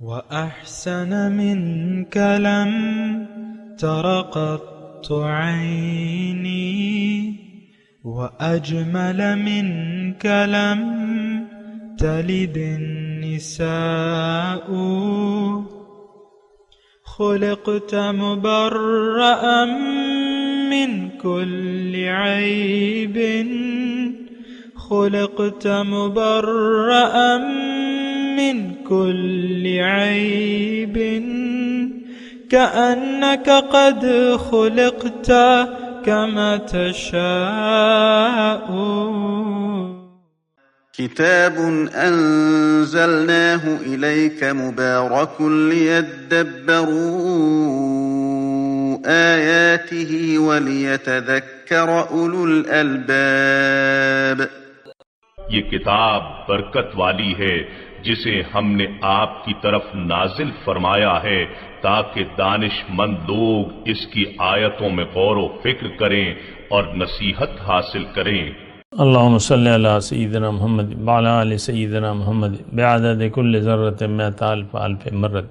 وأحسن منك لم تر قط عيني وأجمل منك لم تلد النساء خلقت مبرأ من كل عيب خلقت مبرأ من كل عيب كأنك قد خلقت كما تشاء. كتاب أنزلناه إليك مبارك ليدبروا آياته وليتذكر أولو الألباب. یہ کتاب برکت والی ہے جسے ہم نے آپ کی طرف نازل فرمایا ہے تاکہ دانش مند لوگ اس کی آیتوں میں غور و فکر کریں اور نصیحت حاصل کریں. اللہم صلی علی سیدنا محمد وعلی آل سیدنا محمد بعدد کل ذرۃ مئۃ الف الف مرۃ.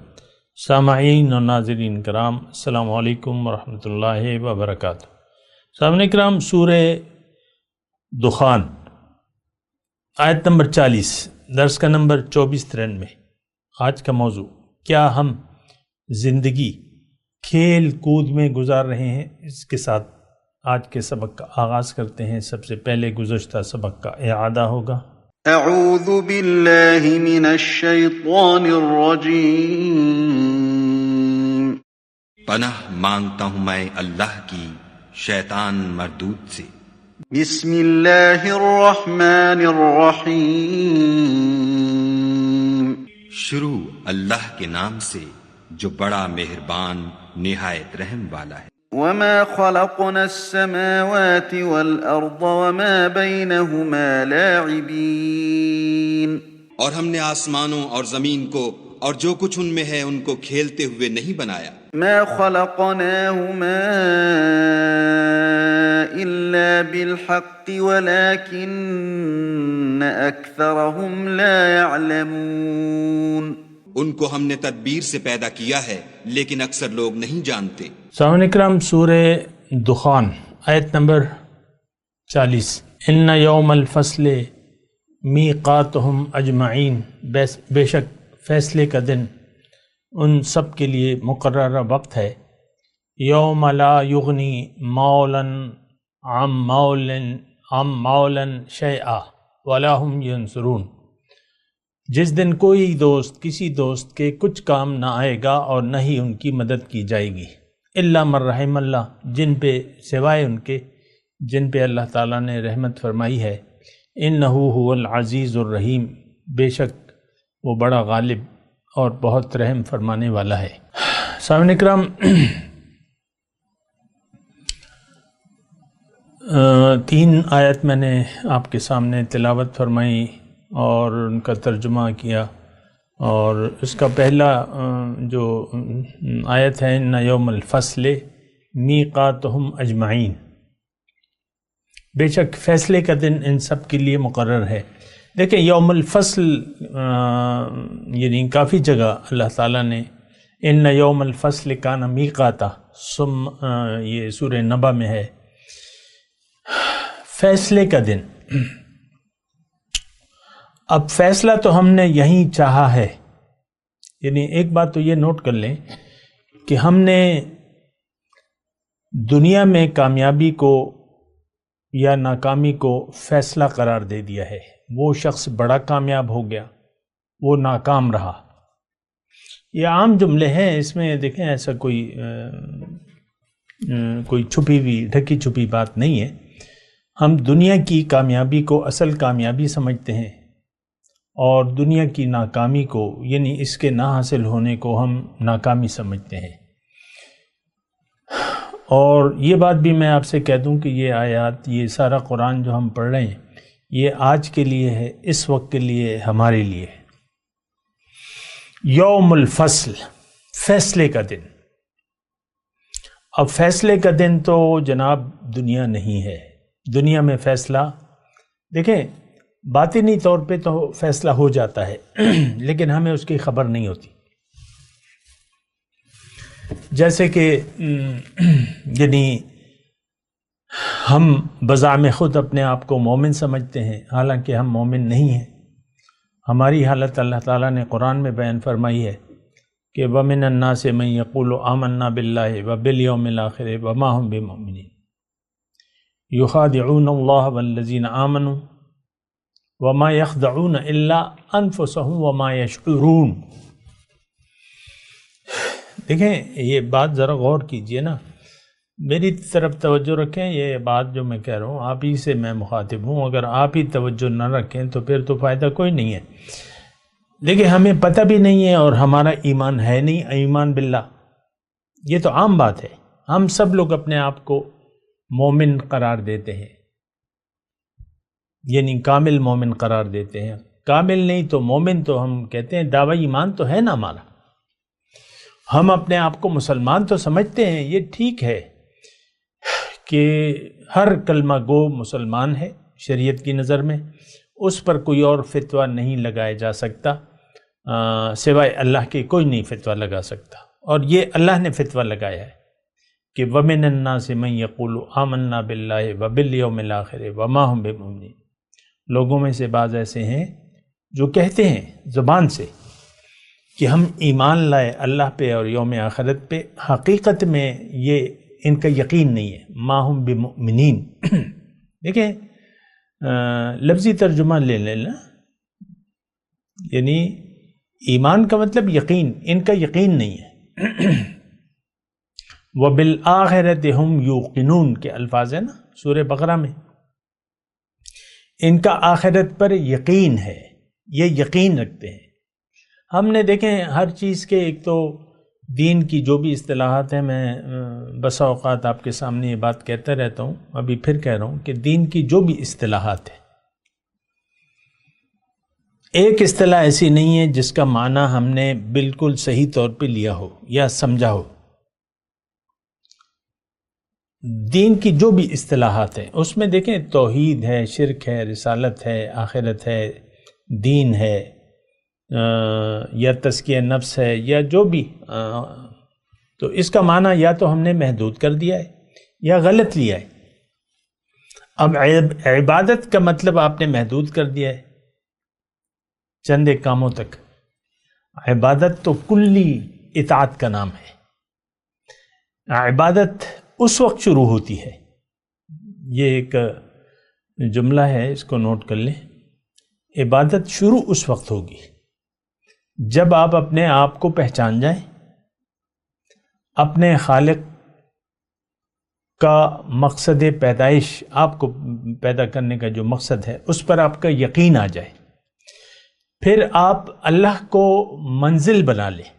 سامعین اور ناظرین کرام، السلام علیکم ورحمۃ اللہ وبرکاتہ. سامعین کرام، سورہ دخان آیت نمبر 40، درس کا نمبر 2493. آج کا موضوع، کیا ہم زندگی کھیل کود میں گزار رہے ہیں؟ اس کے ساتھ آج کے سبق کا آغاز کرتے ہیں. سب سے پہلے گزشتہ سبق کا اعادہ ہوگا. اعوذ باللہ من الشیطان الرجیم. پناہ مانگتا ہوں میں اللہ کی شیطان مردود سے. بسم اللہ الرحمن الرحیم. شروع اللہ کے نام سے جو بڑا مہربان نہایت رحم والا ہے. وما خلقنا السماوات والأرض وما بينهما لاعبين. اور ہم نے آسمانوں اور زمین کو اور جو کچھ ان میں ہے ان کو کھیلتے ہوئے نہیں بنایا. ما خلقناهما إلا بالحق ولكن أكثرهم لا يعلمون. ان کو ہم نے تدبیر سے پیدا کیا ہے لیکن اکثر لوگ نہیں جانتے. سامعین اکرام، سورہ دخان آیت نمبر 40. ان یوم الفصل میقاتہم اجمعین. بے شک فیصلے کا دن ان سب کے لیے مقررہ وقت ہے. یوم لا یغنی مولا عن مولا شیئا ولا هم ینصرون. جس دن کوئی دوست کسی دوست کے کچھ کام نہ آئے گا اور نہ ہی ان کی مدد کی جائے گی. الا من رحم اللہ، جن پہ سوائے ان کے جن پہ اللہ تعالیٰ نے رحمت فرمائی ہے. انہ هو العزیز الرحیم. بے شک وہ بڑا غالب اور بہت رحم فرمانے والا ہے. سامعین اکرام، 3 آیت میں نے آپ کے سامنے تلاوت فرمائی اور ان کا ترجمہ کیا. اور اس کا پہلا جو آیت ہے، ان یوم الفصل میقاتہم اجمعین. بے شک فیصلے کا دن ان سب کے لیے مقرر ہے. دیکھیں، یوم الفصل یعنی کافی جگہ اللہ تعالیٰ نے ان یوم الفصل کان میقاتا، یہ سورہ نبا میں ہے، فیصلے کا دن. اب فیصلہ تو ہم نے یہیں چاہا ہے. یعنی ایک بات تو یہ نوٹ کر لیں کہ ہم نے دنیا میں کامیابی کو یا ناکامی کو فیصلہ قرار دے دیا ہے. وہ شخص بڑا کامیاب ہو گیا، وہ ناکام رہا. یہ عام جملے ہیں، اس میں دیکھیں ایسا کوئی چھپی ہوئی ڈھکی چھپی بات نہیں ہے. ہم دنیا کی کامیابی کو اصل کامیابی سمجھتے ہیں اور دنیا کی ناکامی کو، یعنی اس کے نہ حاصل ہونے کو، ہم ناکامی سمجھتے ہیں. اور یہ بات بھی میں آپ سے کہہ دوں کہ یہ آیات، یہ سارا قرآن جو ہم پڑھ رہے ہیں، یہ آج کے لیے ہے، اس وقت کے لیے، ہمارے لیے. یوم الفصل، فیصلے کا دن. اب فیصلے کا دن تو جناب دنیا نہیں ہے. دنیا میں فیصلہ دیکھیں باطنی طور پہ تو فیصلہ ہو جاتا ہے لیکن ہمیں اس کی خبر نہیں ہوتی. جیسے کہ یعنی ہم بزعم خود اپنے آپ کو مومن سمجھتے ہیں، حالانکہ ہم مومن نہیں ہیں۔ ہماری حالت اللہ تعالیٰ نے قرآن میں بیان فرمائی ہے کہ وَمِنَ النَّاسِ مَن يَقُولُ آمَنَّا بِاللَّهِ وَبِالْيَوْمِ الْآخِرِ وَمَا هُمْ بِمُؤْمِنِينَ يُخَادِعُونَ اللَّهَ وَالَّذِينَ آمَنُوا وَمَا يَخْدَعُونَ إِلَّا أَنفُسَهُمْ وَمَا يَشْعُرُونَ۔ دیکھیں یہ بات ذرا غور کیجئے نا، میری طرف توجہ رکھیں، یہ بات جو میں کہہ رہا ہوں آپ ہی سے میں مخاطب ہوں، اگر آپ ہی توجہ نہ رکھیں تو پھر تو فائدہ کوئی نہیں ہے۔ دیکھیں ہمیں پتہ بھی نہیں ہے اور ہمارا ایمان ہے نہیں، ایمان باللہ، یہ تو عام بات ہے، ہم سب لوگ اپنے آپ کو مومن قرار دیتے ہیں، یعنی کامل مومن قرار دیتے ہیں، کامل نہیں تو مومن تو ہم کہتے ہیں، دعوی ایمان تو ہے نا ہمارا، ہم اپنے آپ کو مسلمان تو سمجھتے ہیں، یہ ٹھیک ہے کہ ہر کلمہ گو مسلمان ہے شریعت کی نظر میں، اس پر کوئی اور فتویٰ نہیں لگایا جا سکتا، سوائے اللہ کے کوئی نہیں فتویٰ لگا سکتا، اور یہ اللہ نے فتویٰ لگایا ہے کہ وَمِنَ النَّاسِ مَن يَقُولُ آمَنَّا بِاللَّهِ وَبِالْيَوْمِ الْآخِرِ وَمَا هُمْ بِمُؤْمِنِينَ۔ لوگوں میں سے بعض ایسے ہیں جو کہتے ہیں زبان سے کہ ہم ایمان لائے اللہ پہ اور یوم آخرت پہ، حقیقت میں یہ ان کا یقین نہیں ہے، ما ہم بمؤمنین۔ دیکھیں لفظی ترجمہ لے لینا، یعنی ایمان کا مطلب یقین، ان کا یقین نہیں ہے۔ وَبِالْآخِرَةِ هُمْ يُوقِنُونَ کے الفاظ ہیں نا سورہ بقرہ میں، ان کا آخرت پر یقین ہے، یہ یقین رکھتے ہیں۔ ہم نے دیکھیں ہر چیز کے، ایک تو دین کی جو بھی اصطلاحات ہیں، میں بسا اوقات آپ کے سامنے یہ بات کہتا رہتا ہوں، ابھی پھر کہہ رہا ہوں کہ دین کی جو بھی اصطلاحات ہیں، ایک اصطلاح ایسی نہیں ہے جس کا معنی ہم نے بالکل صحیح طور پہ لیا ہو یا سمجھا ہو۔ دین کی جو بھی اصطلاحات ہیں اس میں دیکھیں توحید ہے، شرک ہے، رسالت ہے، آخرت ہے، دین ہے، یا تزکیہ نفس ہے، یا جو بھی، تو اس کا معنی یا تو ہم نے محدود کر دیا ہے یا غلط لیا ہے۔ اب عبادت کا مطلب آپ نے محدود کر دیا ہے چند ایک کاموں تک۔ عبادت تو کلی اطاعت کا نام ہے۔ عبادت اس وقت شروع ہوتی ہے، یہ ایک جملہ ہے، اس کو نوٹ کر لیں، عبادت شروع اس وقت ہوگی جب آپ اپنے آپ کو پہچان جائیں، اپنے خالق کا مقصد پیدائش، آپ کو پیدا کرنے کا جو مقصد ہے اس پر آپ کا یقین آ جائے، پھر آپ اللہ کو منزل بنا لیں۔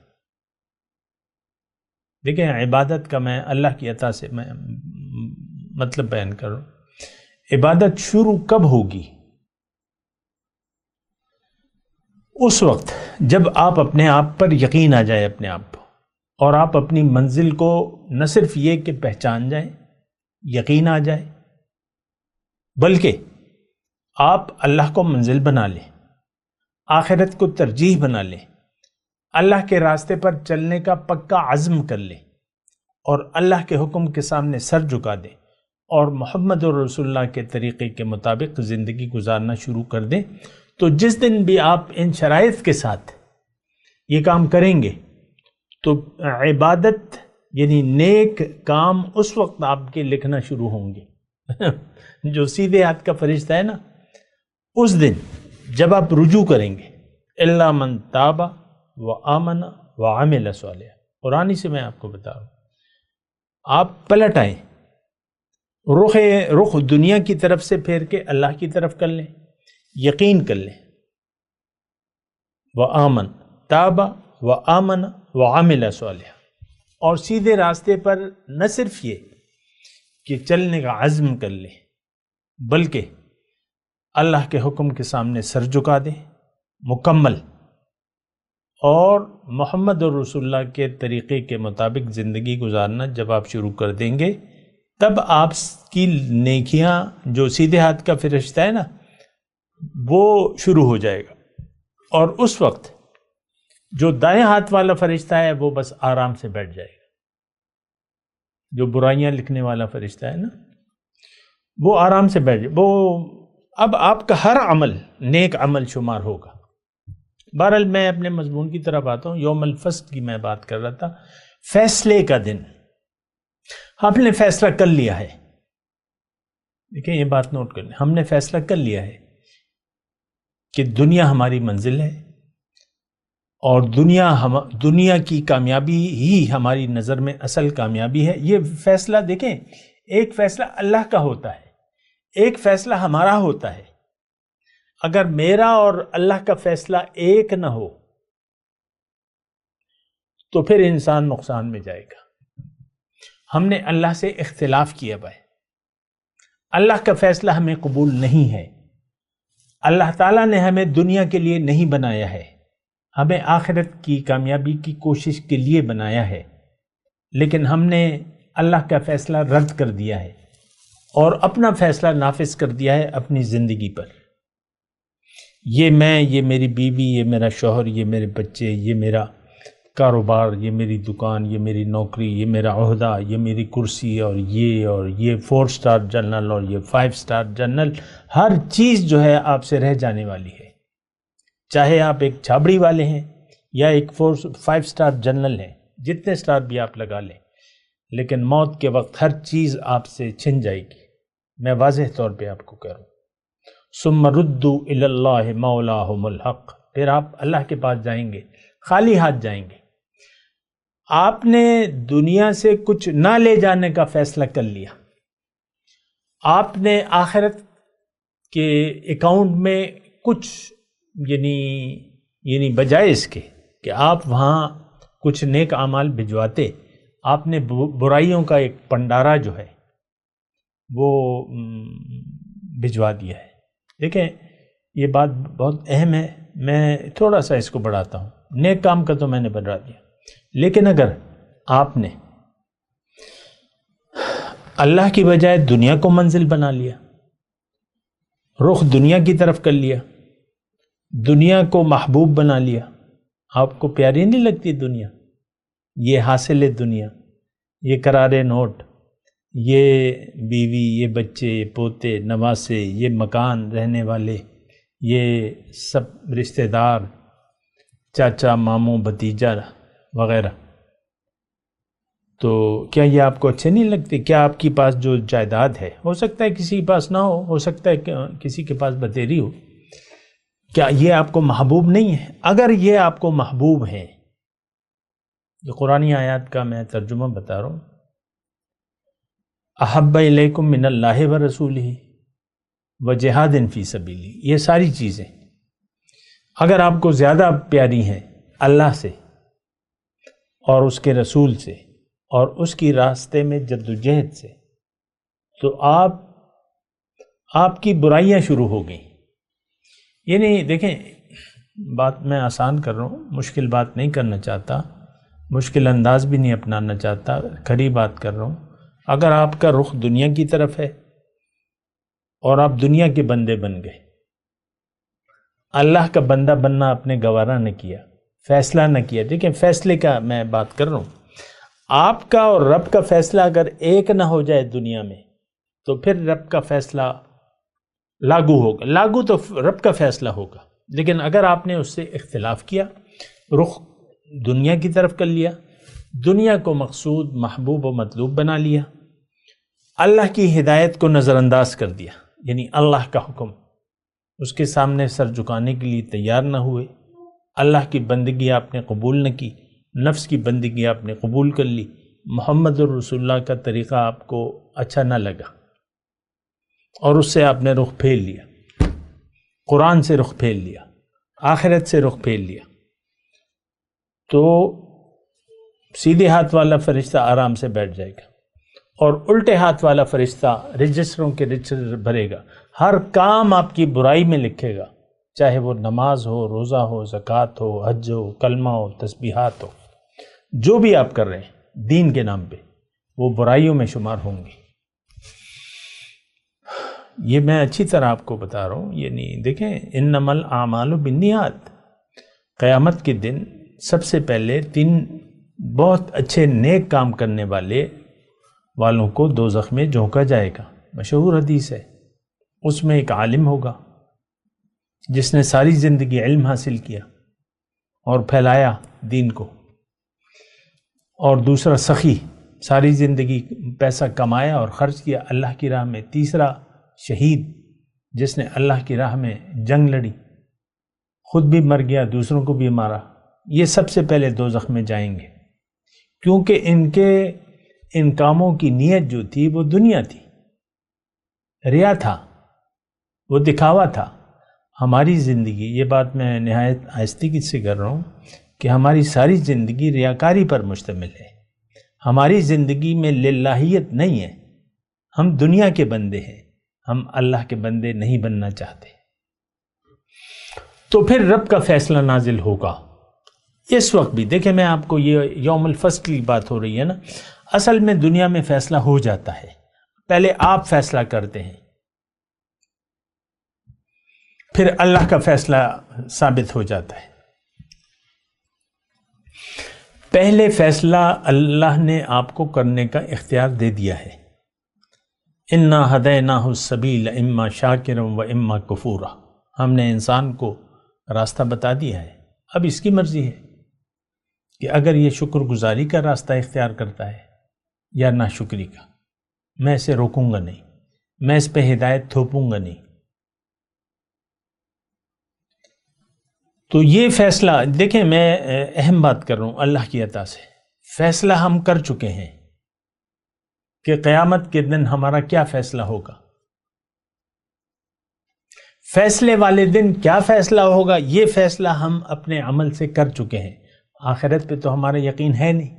دیکھیں عبادت کا میں اللہ کی عطا سے میں مطلب بیان کر رہا ہوں، عبادت شروع کب ہوگی؟ اس وقت جب آپ اپنے آپ پر یقین آ جائے اپنے آپ کو، اور آپ اپنی منزل کو نہ صرف یہ کہ پہچان جائیں، یقین آ جائے، بلکہ آپ اللہ کو منزل بنا لیں، آخرت کو ترجیح بنا لیں، اللہ کے راستے پر چلنے کا پکا عزم کر لیں، اور اللہ کے حکم کے سامنے سر جھکا دیں، اور محمد رسول اللہ کے طریقے کے مطابق زندگی گزارنا شروع کر دیں، تو جس دن بھی آپ ان شرائط کے ساتھ یہ کام کریں گے تو عبادت یعنی نیک کام اس وقت آپ کے لکھنا شروع ہوں گے۔ جو سیدھے ہاتھ کا فرشتہ ہے نا، اس دن جب آپ رجوع کریں گے، الا من تاب وآمن وعمل صالحا، قرآن سے میں آپ کو بتا رہا ہوں، آپ پلٹ آئیں، رخ دنیا کی طرف سے پھیر کے اللہ کی طرف کر لیں، یقین کر لیں، وآمن تاب وآمن وعمل صالحا، اور سیدھے راستے پر نہ صرف یہ کہ چلنے کا عزم کر لیں، بلکہ اللہ کے حکم کے سامنے سر جھکا دیں مکمل، اور محمد رسول اللہ کے طریقے کے مطابق زندگی گزارنا جب آپ شروع کر دیں گے، تب آپ کی نیکیاں، جو سیدھے ہاتھ کا فرشتہ ہے نا، وہ شروع ہو جائے گا، اور اس وقت جو دائیں ہاتھ والا فرشتہ ہے وہ بس آرام سے بیٹھ جائے گا، جو برائیاں لکھنے والا فرشتہ ہے نا، وہ آرام سے بیٹھ جائے، وہ اب آپ کا ہر عمل نیک عمل شمار ہوگا۔ بہرحال میں اپنے مضمون کی طرف آتا ہوں۔ یوم الفصل کی میں بات کر رہا تھا، فیصلے کا دن۔ ہم نے فیصلہ کر لیا ہے، دیکھیں یہ بات نوٹ کر لیں، ہم نے فیصلہ کر لیا ہے کہ دنیا ہماری منزل ہے، اور دنیا کی کامیابی ہی ہماری نظر میں اصل کامیابی ہے۔ یہ فیصلہ دیکھیں، ایک فیصلہ اللہ کا ہوتا ہے، ایک فیصلہ ہمارا ہوتا ہے۔ اگر میرا اور اللہ کا فیصلہ ایک نہ ہو تو پھر انسان نقصان میں جائے گا۔ ہم نے اللہ سے اختلاف کیا بھائی، اللہ کا فیصلہ ہمیں قبول نہیں ہے۔ اللہ تعالیٰ نے ہمیں دنیا کے لیے نہیں بنایا ہے، ہمیں آخرت کی کامیابی کی کوشش کے لیے بنایا ہے، لیکن ہم نے اللہ کا فیصلہ رد کر دیا ہے اور اپنا فیصلہ نافذ کر دیا ہے اپنی زندگی پر۔ یہ میں، یہ میری بیوی، یہ میرا شوہر، یہ میرے بچے، یہ میرا کاروبار، یہ میری دکان، یہ میری نوکری، یہ میرا عہدہ، یہ میری کرسی، اور یہ 4 سٹار جنرل اور یہ 5 سٹار جنرل، ہر چیز جو ہے آپ سے رہ جانے والی ہے۔ چاہے آپ ایک چھابڑی والے ہیں یا ایک 5 سٹار جنرل ہیں، جتنے سٹار بھی آپ لگا لیں، لیکن موت کے وقت ہر چیز آپ سے چھن جائے گی۔ میں واضح طور پہ آپ کو کہہ رہا ہوں، ثم ردوا الی اللہ مولاہم الحق، پھر آپ اللہ کے پاس جائیں گے، خالی ہاتھ جائیں گے۔ آپ نے دنیا سے کچھ نہ لے جانے کا فیصلہ کر لیا، آپ نے آخرت کے اکاؤنٹ میں کچھ یعنی بجائے اس کے کہ آپ وہاں کچھ نیک اعمال بھجواتے، آپ نے برائیوں کا ایک پنڈارا جو ہے وہ بھجوا دیا ہے۔ دیکھیں یہ بات بہت اہم ہے، میں تھوڑا سا اس کو بڑھاتا ہوں۔ نیک کام کا تو میں نے بڑھا دیا، لیکن اگر آپ نے اللہ کی بجائے دنیا کو منزل بنا لیا، رخ دنیا کی طرف کر لیا، دنیا کو محبوب بنا لیا، آپ کو پیاری نہیں لگتی دنیا، یہ حاصل دنیا، یہ قرار نوٹ، یہ بیوی، یہ بچے، یہ پوتے نواسے، یہ مکان رہنے والے، یہ سب رشتہ دار، چاچا ماموں بھتیجا وغیرہ، تو کیا یہ آپ کو اچھے نہیں لگتے؟ کیا آپ کے پاس جو جائیداد ہے، ہو سکتا ہے کسی کے پاس نہ ہو سکتا ہے کہ کسی کے پاس بتیری ہو، کیا یہ آپ کو محبوب نہیں ہے؟ اگر یہ آپ کو محبوب ہے، یہ قرآنی آیات کا میں ترجمہ بتا رہا ہوں، احب الیکم من اللہ و رسولہ و جہاد فی سبیلہ، یہ ساری چیزیں اگر آپ کو زیادہ پیاری ہیں اللہ سے اور اس کے رسول سے اور اس کی راستے میں جدوجہد سے، تو آپ کی برائیاں شروع ہو گئیں۔ یعنی دیکھیں، بات میں آسان کر رہا ہوں، مشکل بات نہیں کرنا چاہتا، مشکل انداز بھی نہیں اپنانا چاہتا، کھری بات کر رہا ہوں۔ اگر آپ کا رخ دنیا کی طرف ہے اور آپ دنیا کے بندے بن گئے، اللہ کا بندہ بننا آپ نے گوارا نہ کیا، فیصلہ نہ کیا، دیکھیں فیصلے کا میں بات کر رہا ہوں، آپ کا اور رب کا فیصلہ اگر ایک نہ ہو جائے دنیا میں تو پھر رب کا فیصلہ لاگو ہوگا، لاگو تو رب کا فیصلہ ہوگا، لیکن اگر آپ نے اس سے اختلاف کیا، رخ دنیا کی طرف کر لیا، دنیا کو مقصود محبوب و مطلوب بنا لیا، اللہ کی ہدایت کو نظر انداز کر دیا، یعنی اللہ کا حکم اس کے سامنے سر جھکانے کے لیے تیار نہ ہوئے، اللہ کی بندگی آپ نے قبول نہ کی، نفس کی بندگی آپ نے قبول کر لی، محمد الرسول اللہ کا طریقہ آپ کو اچھا نہ لگا اور اس سے آپ نے رخ پھیر لیا، قرآن سے رخ پھیر لیا، آخرت سے رخ پھیر لیا، تو سیدھے ہاتھ والا فرشتہ آرام سے بیٹھ جائے گا اور الٹے ہاتھ والا فرشتہ رجسٹروں کے رجسٹر بھرے گا، ہر کام آپ کی برائی میں لکھے گا، چاہے وہ نماز ہو، روزہ ہو، زکوٰۃ ہو، حج ہو، کلمہ ہو، تسبیحات ہو، جو بھی آپ کر رہے ہیں دین کے نام پہ، وہ برائیوں میں شمار ہوں گے۔ یہ میں اچھی طرح آپ کو بتا رہا ہوں، یعنی دیکھیں انما الاعمال بالنیات، قیامت کے دن سب سے پہلے 3 بہت اچھے نیک کام کرنے والے والوں کو دوزخ میں جھونکا جائے گا. مشہور حدیث ہے. اس میں ایک عالم ہوگا جس نے ساری زندگی علم حاصل کیا اور پھیلایا دین کو، اور دوسرا سخی، ساری زندگی پیسہ کمایا اور خرچ کیا اللہ کی راہ میں، تیسرا شہید جس نے اللہ کی راہ میں جنگ لڑی، خود بھی مر گیا، دوسروں کو بھی مارا. یہ سب سے پہلے دوزخ میں جائیں گے، کیونکہ ان کاموں کی نیت جو تھی وہ دنیا تھی، ریا تھا، وہ دکھاوا تھا. ہماری زندگی، یہ بات میں نہایت آہستگی سے کر رہا ہوں، کہ ہماری ساری زندگی ریاکاری پر مشتمل ہے. ہماری زندگی میں للہیت نہیں ہے. ہم دنیا کے بندے ہیں، ہم اللہ کے بندے نہیں بننا چاہتے. تو پھر رب کا فیصلہ نازل ہوگا. اس وقت بھی دیکھیں، میں آپ کو یہ یوم الفصل کی بات ہو رہی ہے نا، اصل میں دنیا میں فیصلہ ہو جاتا ہے. پہلے آپ فیصلہ کرتے ہیں، پھر اللہ کا فیصلہ ثابت ہو جاتا ہے. پہلے فیصلہ اللہ نے آپ کو کرنے کا اختیار دے دیا ہے. انا ہدیناہ السبیل اما شاکرا و اما کفورا. ہم نے انسان کو راستہ بتا دیا ہے. اب اس کی مرضی ہے کہ اگر یہ شکر گزاری کا راستہ اختیار کرتا ہے یا ناشکری کا. میں اسے روکوں گا نہیں، میں اس پہ ہدایت تھوپوں گا نہیں. تو یہ فیصلہ دیکھیں، میں اہم بات کر رہا ہوں اللہ کی عطا سے. فیصلہ ہم کر چکے ہیں کہ قیامت کے دن ہمارا کیا فیصلہ ہوگا. فیصلے والے دن کیا فیصلہ ہوگا، یہ فیصلہ ہم اپنے عمل سے کر چکے ہیں. آخرت پہ تو ہمارا یقین ہے نہیں،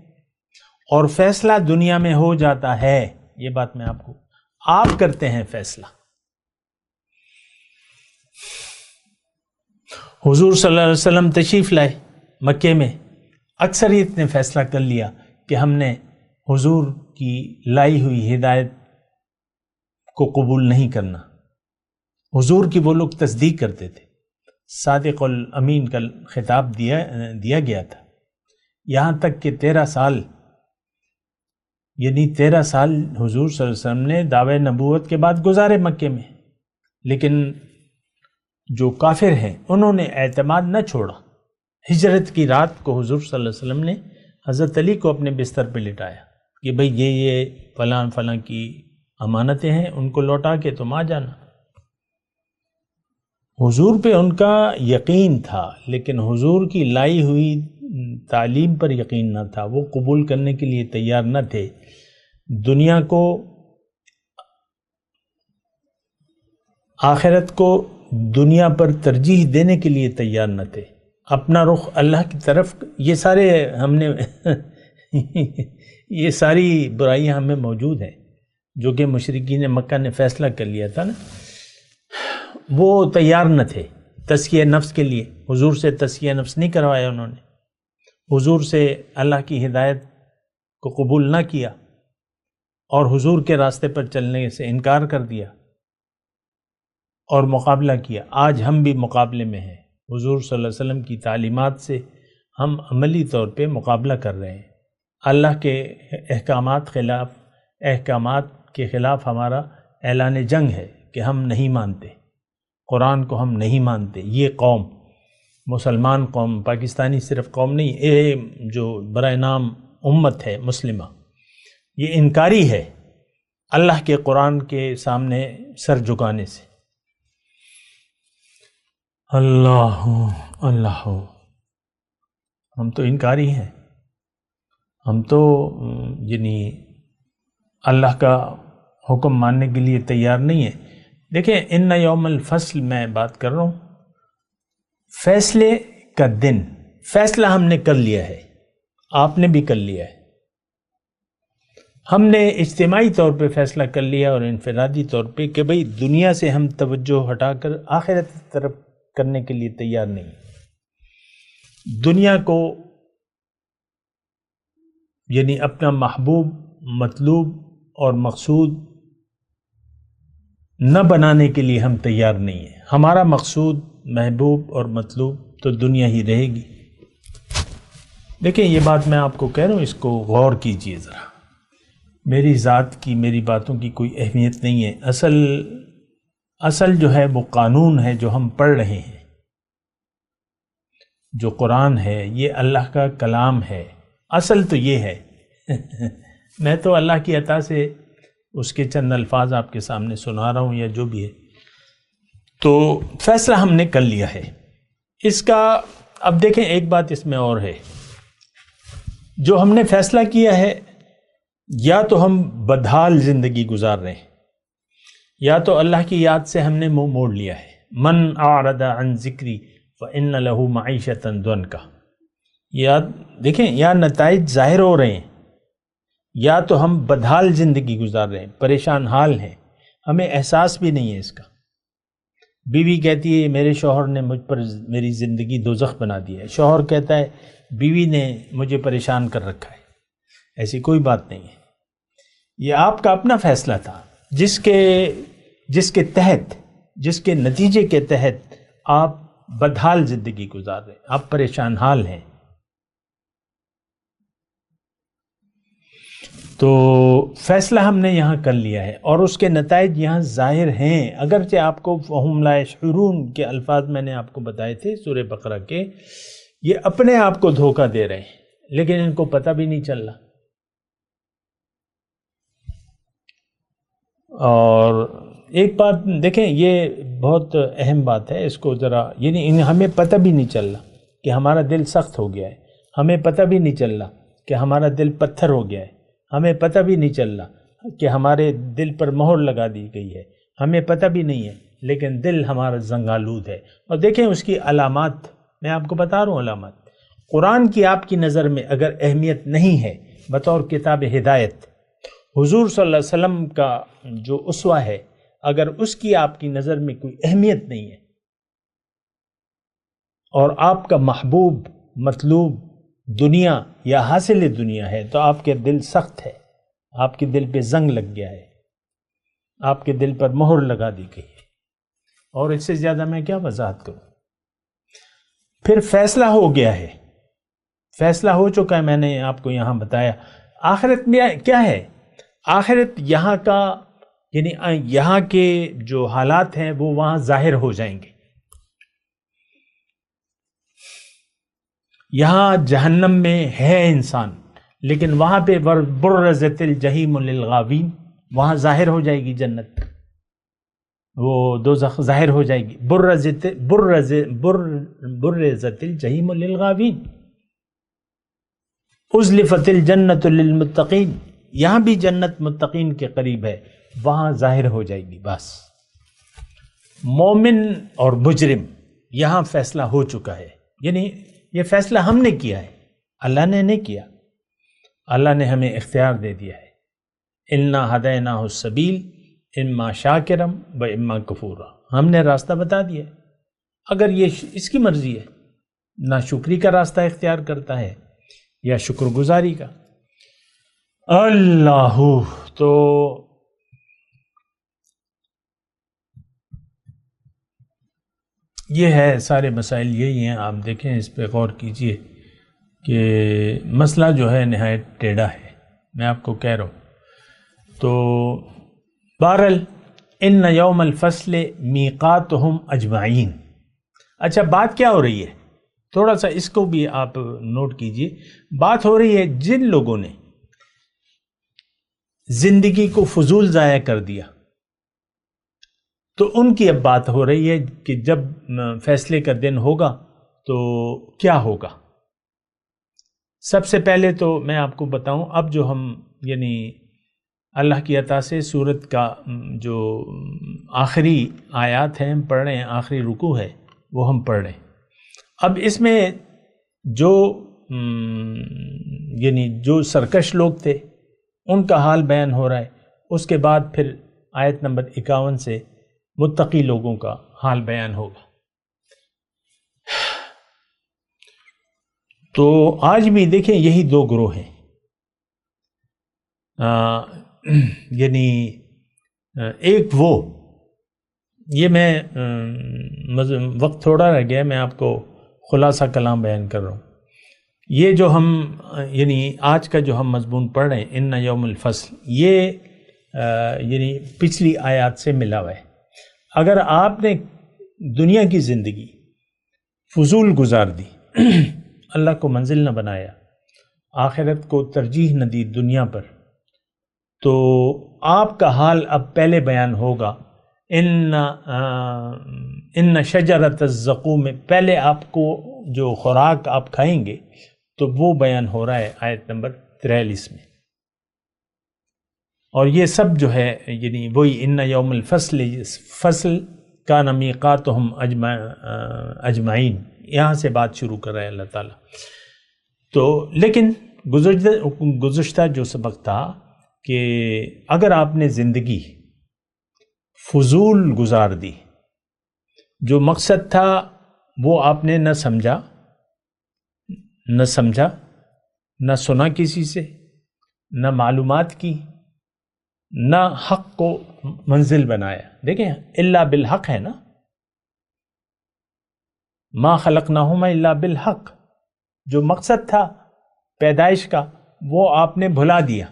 اور فیصلہ دنیا میں ہو جاتا ہے. یہ بات میں آپ کرتے ہیں فیصلہ. حضور صلی اللہ علیہ وسلم تشریف لائے مکے میں، اکثریت نے فیصلہ کر لیا کہ ہم نے حضور کی لائی ہوئی ہدایت کو قبول نہیں کرنا. حضور کی وہ لوگ تصدیق کرتے تھے. صادق الامین کا خطاب دیا گیا تھا، یہاں تک کہ 13 سال حضور صلی اللہ علیہ وسلم نے دعوی نبوت کے بعد گزارے مکے میں. لیکن جو کافر ہیں انہوں نے اعتماد نہ چھوڑا. ہجرت کی رات کو حضور صلی اللہ علیہ وسلم نے حضرت علی کو اپنے بستر پہ لٹایا کہ بھئی یہ فلاں کی امانتیں ہیں، ان کو لوٹا کے تم آ جانا. حضور پہ ان کا یقین تھا، لیکن حضور کی لائی ہوئی تعلیم پر یقین نہ تھا. وہ قبول کرنے کے لیے تیار نہ تھے. دنیا کو، آخرت کو دنیا پر ترجیح دینے کے لیے تیار نہ تھے. اپنا رخ اللہ کی طرف، یہ ساری برائیاں ہمیں موجود ہیں جو کہ مشرکین مکہ نے فیصلہ کر لیا تھا نا. وہ تیار نہ تھے تزکیہ نفس کے لیے. حضور سے تزکیہ نفس نہیں کروایا انہوں نے. حضور سے اللہ کی ہدایت کو قبول نہ کیا اور حضور کے راستے پر چلنے سے انکار کر دیا اور مقابلہ کیا. آج ہم بھی مقابلے میں ہیں. حضور صلی اللہ علیہ وسلم کی تعلیمات سے ہم عملی طور پہ مقابلہ کر رہے ہیں. اللہ کے احکامات کے خلاف ہمارا اعلان جنگ ہے کہ ہم نہیں مانتے، قرآن کو ہم نہیں مانتے. یہ قوم، مسلمان قوم، پاکستانی صرف قوم نہیں، یہ جو برائے نام امت ہے مسلمہ، یہ انکاری ہے اللہ کے قرآن کے سامنے سر جھکانے سے. اللہ ہم تو انکاری ہیں. ہم تو یعنی اللہ کا حکم ماننے کے لیے تیار نہیں ہیں. دیکھیں، ان یوم الفصل میں بات کر رہا ہوں، فیصلے کا دن. فیصلہ ہم نے کر لیا ہے، آپ نے بھی کر لیا ہے. ہم نے اجتماعی طور پہ فیصلہ کر لیا اور انفرادی طور پہ کہ بھئی دنیا سے ہم توجہ ہٹا کر آخرت کی طرف کرنے کے لیے تیار نہیں. دنیا کو یعنی اپنا محبوب، مطلوب اور مقصود نہ بنانے کے لیے ہم تیار نہیں ہیں. ہمارا مقصود، محبوب اور مطلوب تو دنیا ہی رہے گی. دیکھیں، یہ بات میں آپ کو کہہ رہا ہوں، اس کو غور کیجئے ذرا. میری ذات کی، میری باتوں کی کوئی اہمیت نہیں ہے. اصل جو ہے وہ قانون ہے جو ہم پڑھ رہے ہیں. جو قرآن ہے یہ اللہ کا کلام ہے. اصل تو یہ ہے. میں تو اللہ کی عطا سے اس کے چند الفاظ آپ کے سامنے سنا رہا ہوں یا جو بھی ہے. تو فیصلہ ہم نے کر لیا ہے اس کا. اب دیکھیں ایک بات اس میں اور ہے. جو ہم نے فیصلہ کیا ہے، یا تو ہم بدحال زندگی گزار رہے ہیں، یا تو اللہ کی یاد سے ہم نے منہ موڑ لیا ہے. من اعرض عن ذکری فإن له معیشۃ ضنکا. یا دیکھیں، یا نتائج ظاہر ہو رہے ہیں، یا تو ہم بدحال زندگی گزار رہے ہیں، پریشان حال ہیں، ہمیں احساس بھی نہیں ہے اس کا. بیوی کہتی ہے میرے شوہر نے مجھ پر میری زندگی دوزخ بنا دی ہے. شوہر کہتا ہے بیوی نے مجھے پریشان کر رکھا ہے. ایسی کوئی بات نہیں ہے. یہ آپ کا اپنا فیصلہ تھا جس کے تحت، جس کے نتیجے کے تحت آپ بدحال زندگی گزار رہے ہیں، آپ پریشان حال ہیں. تو فیصلہ ہم نے یہاں کر لیا ہے اور اس کے نتائج یہاں ظاہر ہیں. اگرچہ آپ کو وَهُمْ لَا يَشْعُرُونَ کے الفاظ میں نے آپ کو بتائے تھے سورہ بقرہ کے، یہ اپنے آپ کو دھوکہ دے رہے ہیں لیکن ان کو پتہ بھی نہیں چل رہا. اور ایک بات دیکھیں، یہ بہت اہم بات ہے، اس کو ذرا، یعنی ہمیں پتہ بھی نہیں چل رہا کہ ہمارا دل سخت ہو گیا ہے. ہمیں پتہ بھی نہیں چل رہا کہ ہمارا دل پتھر ہو گیا ہے. ہمیں پتہ بھی نہیں چل رہا کہ ہمارے دل پر مہر لگا دی گئی ہے. ہمیں پتہ بھی نہیں ہے لیکن دل ہمارا زنگالود ہے. اور دیکھیں اس کی علامات میں آپ کو بتا رہا ہوں. علامات قرآن کی آپ کی نظر میں اگر اہمیت نہیں ہے بطور کتاب ہدایت، حضور صلی اللہ علیہ وسلم کا جو اسوہ ہے، اگر اس کی آپ کی نظر میں کوئی اہمیت نہیں ہے اور آپ کا محبوب مطلوب دنیا یا حاصل دنیا ہے، تو آپ کے دل سخت ہے، آپ کے دل پہ زنگ لگ گیا ہے، آپ کے دل پر مہر لگا دی گئی ہے. اور اس سے زیادہ میں کیا وضاحت کروں. پھر فیصلہ ہو گیا ہے، فیصلہ ہو چکا ہے، میں نے آپ کو یہاں بتایا. آخرت میں کیا ہے؟ آخرت یہاں کا، یعنی یہاں کے جو حالات ہیں وہ وہاں ظاہر ہو جائیں گے. یہاں جہنم میں ہے انسان، لیکن وہاں پہ برزت الجحیم للغاوین، وہاں ظاہر ہو جائے گی جنت، وہ دوزخ ظاہر ہو جائے گی. برزت الجحیم للغاوین، ازلفت الجنت للمتقین، یہاں بھی جنت متقین کے قریب ہے، وہاں ظاہر ہو جائے گی. بس مومن اور مجرم، یہاں فیصلہ ہو چکا ہے. یعنی یہ فیصلہ ہم نے کیا ہے، اللہ نے نہیں کیا. اللہ نے ہمیں اختیار دے دیا ہے. انا ہدیناہ السبیل اما شاکرم و اما کفورا، ہم نے راستہ بتا دیا ہے. اگر یہ اس کی مرضی ہے، ناشکری کا راستہ اختیار کرتا ہے یا شکر گزاری کا. اللہ تو یہ ہے، سارے مسائل یہی ہیں. آپ دیکھیں، اس پہ غور کیجئے کہ مسئلہ جو ہے نہایت ٹیڑھا ہے، میں آپ کو کہہ رہا ہوں. تو بہرحال ان یوم الفصل میقاتہم اجمعین. اچھا، بات کیا ہو رہی ہے؟ تھوڑا سا اس کو بھی آپ نوٹ کیجئے. بات ہو رہی ہے جن لوگوں نے زندگی کو فضول ضائع کر دیا، تو ان کی اب بات ہو رہی ہے کہ جب فیصلے کا دن ہوگا تو کیا ہوگا. سب سے پہلے تو میں آپ کو بتاؤں، اب جو ہم یعنی اللہ کی عطا سے سورت کا جو آخری آیات ہیں ہم پڑھ رہے ہیں، آخری رکوع ہے وہ ہم پڑھ رہے ہیں. اب اس میں جو یعنی جو سرکش لوگ تھے ان کا حال بیان ہو رہا ہے. اس کے بعد پھر آیت نمبر 51 سے متقی لوگوں کا حال بیان ہوگا. تو آج بھی دیکھیں یہی دو گروہ ہیں. یعنی ایک وہ، یہ میں وقت تھوڑا رہ گیا، میں آپ کو خلاصہ کلام بیان کر رہا ہوں. یہ جو ہم یعنی آج کا جو ہم مضمون پڑھ رہے ہیں ان یوم الفصل، یہ یعنی پچھلی آیات سے ملا ہوا ہے۔ اگر آپ نے دنیا کی زندگی فضول گزار دی، اللہ کو منزل نہ بنایا، آخرت کو ترجیح نہ دی دنیا پر، تو آپ کا حال اب پہلے بیان ہوگا۔ ان شجرۃ الزقوم، پہلے آپ کو جو خوراک آپ کھائیں گے تو وہ بیان ہو رہا ہے آیت نمبر 43 میں۔ اور یہ سب جو ہے یعنی وہی ان یوم الفصل، فصل کا میقاتہم اجمعین، یہاں سے بات شروع کر رہا ہے اللہ تعالیٰ۔ تو لیکن گزشتہ جو سبق تھا کہ اگر آپ نے زندگی فضول گزار دی، جو مقصد تھا وہ آپ نے نہ سمجھا، نہ سنا کسی سے، نہ معلومات کی، نہ حق کو منزل بنایا۔ دیکھیں الا بالحق ہے نا، ما خلقناہما الا بالحق، جو مقصد تھا پیدائش کا وہ آپ نے بھلا دیا۔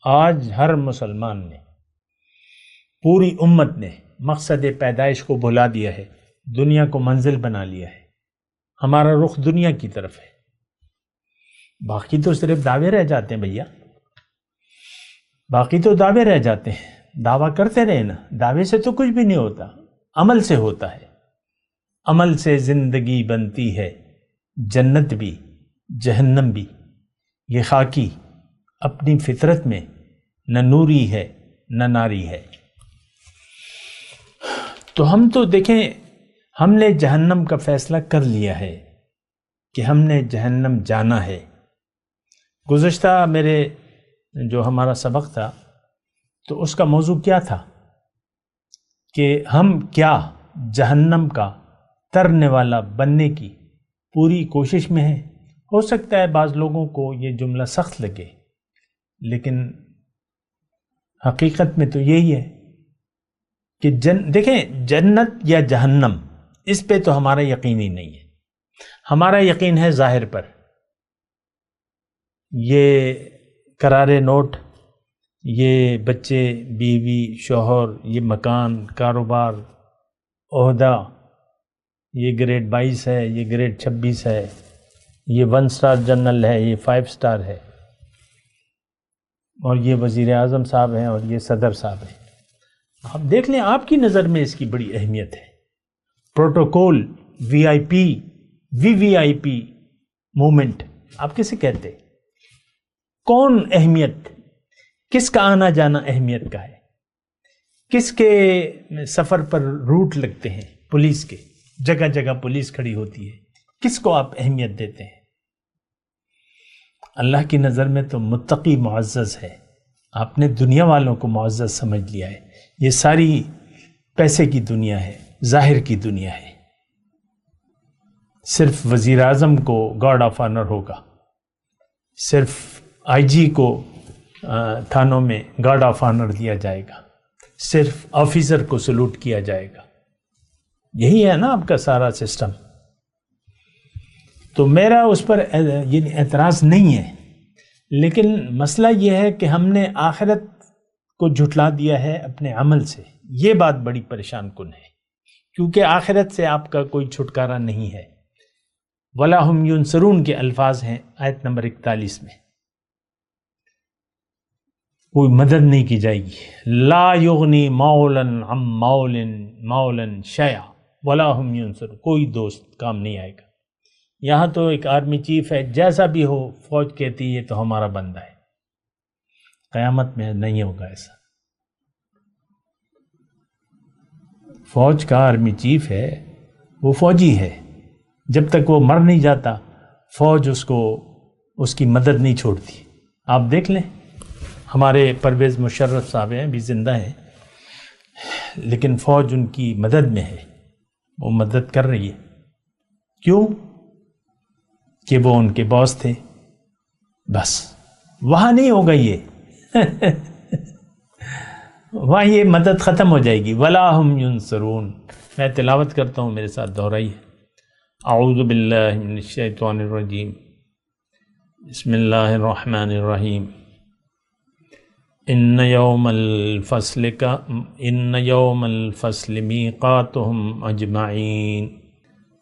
آج ہر مسلمان نے، پوری امت نے مقصد پیدائش کو بھلا دیا ہے، دنیا کو منزل بنا لیا ہے، ہمارا رخ دنیا کی طرف ہے۔ باقی تو صرف دعوے رہ جاتے ہیں بھیا، باقی تو دعوے رہ جاتے ہیں، دعویٰ کرتے رہے نا، دعوے سے تو کچھ بھی نہیں ہوتا، عمل سے ہوتا ہے۔ عمل سے زندگی بنتی ہے، جنت بھی جہنم بھی۔ یہ خاکی اپنی فطرت میں نہ نوری ہے نہ ناری ہے۔ تو ہم تو دیکھیں، ہم نے جہنم کا فیصلہ کر لیا ہے کہ ہم نے جہنم جانا ہے۔ گزشتہ میرے جو ہمارا سبق تھا تو اس کا موضوع کیا تھا کہ ہم کیا جہنم کا ترنے والا بننے کی پوری کوشش میں ہیں۔ ہو سکتا ہے بعض لوگوں کو یہ جملہ سخت لگے، لیکن حقیقت میں تو یہی ہے کہ دیکھیں جنت یا جہنم، اس پہ تو ہمارا یقین ہی نہیں ہے۔ ہمارا یقین ہے ظاہر پر، یہ قرارے نوٹ، یہ بچے، بیوی، شوہر، یہ مکان، کاروبار، عہدہ، یہ گریڈ 22 ہے، یہ گریڈ 26 ہے، یہ 1 سٹار جنرل ہے، یہ 5 سٹار ہے، اور یہ وزیر اعظم صاحب ہیں اور یہ صدر صاحب ہیں۔ آپ دیکھ لیں، آپ کی نظر میں اس کی بڑی اہمیت ہے۔ پروٹوکول، وی آئی پی، وی آئی پی مومنٹ آپ کسے کہتے؟ کون اہمیت، کس کا آنا جانا اہمیت کا ہے؟ کس کے سفر پر روٹ لگتے ہیں؟ پولیس کے، جگہ جگہ پولیس کھڑی ہوتی ہے، کس کو آپ اہمیت دیتے ہیں؟ اللہ کی نظر میں تو متقی معزز ہے۔ آپ نے دنیا والوں کو معزز سمجھ لیا ہے۔ یہ ساری پیسے کی دنیا ہے، ظاہر کی دنیا ہے۔ صرف وزیر اعظم کو گارڈ آف آنر ہوگا، صرف آئی جی کو تھانوں میں گارڈ آف آنر دیا جائے گا، صرف آفیسر کو سلوٹ کیا جائے گا۔ یہی ہے نا آپ کا سارا سسٹم۔ تو میرا اس پر یہ اعتراض نہیں ہے، لیکن مسئلہ یہ ہے کہ ہم نے آخرت کو جھٹلا دیا ہے اپنے عمل سے۔ یہ بات بڑی پریشان کن ہے، کیونکہ آخرت سے آپ کا کوئی چھٹکارا نہیں ہے۔ وَلَا هُمْ يُنصَرُونَ کے الفاظ ہیں آیت نمبر 41 میں، کوئی مدد نہیں کی جائے گی۔ لا یغنی مولا عن مولا شیئا ولا هم ينصرون، کوئی دوست کام نہیں آئے گا۔ یہاں تو ایک آرمی چیف ہے، جیسا بھی ہو فوج کہتی ہے تو ہمارا بندہ ہے۔ قیامت میں نہیں ہوگا ایسا۔ فوج کا آرمی چیف ہے، وہ فوجی ہے، جب تک وہ مر نہیں جاتا فوج اس کی مدد نہیں چھوڑتی۔ آپ دیکھ لیں، ہمارے پرویز مشرف صاحب ہیں، بھی زندہ ہیں، لیکن فوج ان کی مدد میں ہے، وہ مدد کر رہی ہے۔ کیوں؟ کہ وہ ان کے باس تھے۔ بس وہاں نہیں ہوگا یہ وہاں یہ مدد ختم ہو جائے گی۔ وَلَا هُمْ يُنصَرُونَ۔ میں تلاوت کرتا ہوں، میرے ساتھ دہرائیے۔ اعوذ باللہ من الشیطان الرجیم۔ بسم اللہ الرحمن الرحیم ان یوم الفصل میقاتہم اجمعین۔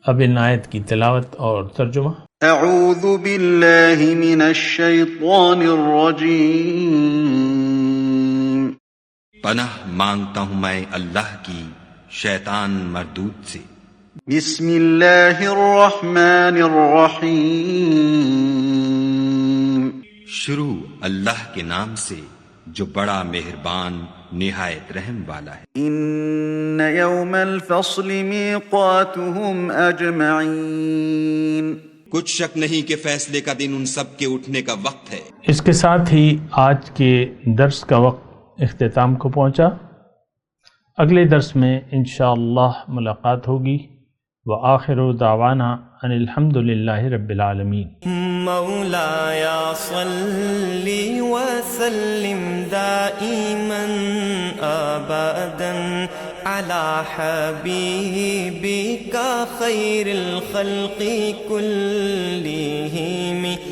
اب ان آیت کی تلاوت اور ترجمہ۔ اعوذ باللہ من الشیطان الرجیم۔ پناہ مانگتا ہوں میں اللہ کی شیطان مردود سے۔ بسم اللہ الرحمن الرحیم۔ شروع اللہ کے نام سے جو بڑا مہربان نہایت رحم والا ہے۔ ان یوم الفصل میقاتہم اجمعین۔ کچھ شک نہیں کہ فیصلے کا دن ان سب کے اٹھنے کا وقت ہے۔ اس کے ساتھ ہی آج کے درس کا وقت اختتام کو پہنچا۔ اگلے درس میں انشاءاللہ ملاقات ہوگی۔ وآخر دعوانا ان الحمد للہ رب العالمین۔ مولاي صل وسلم دائما ابدا على حبيبك خير الخلق كلهم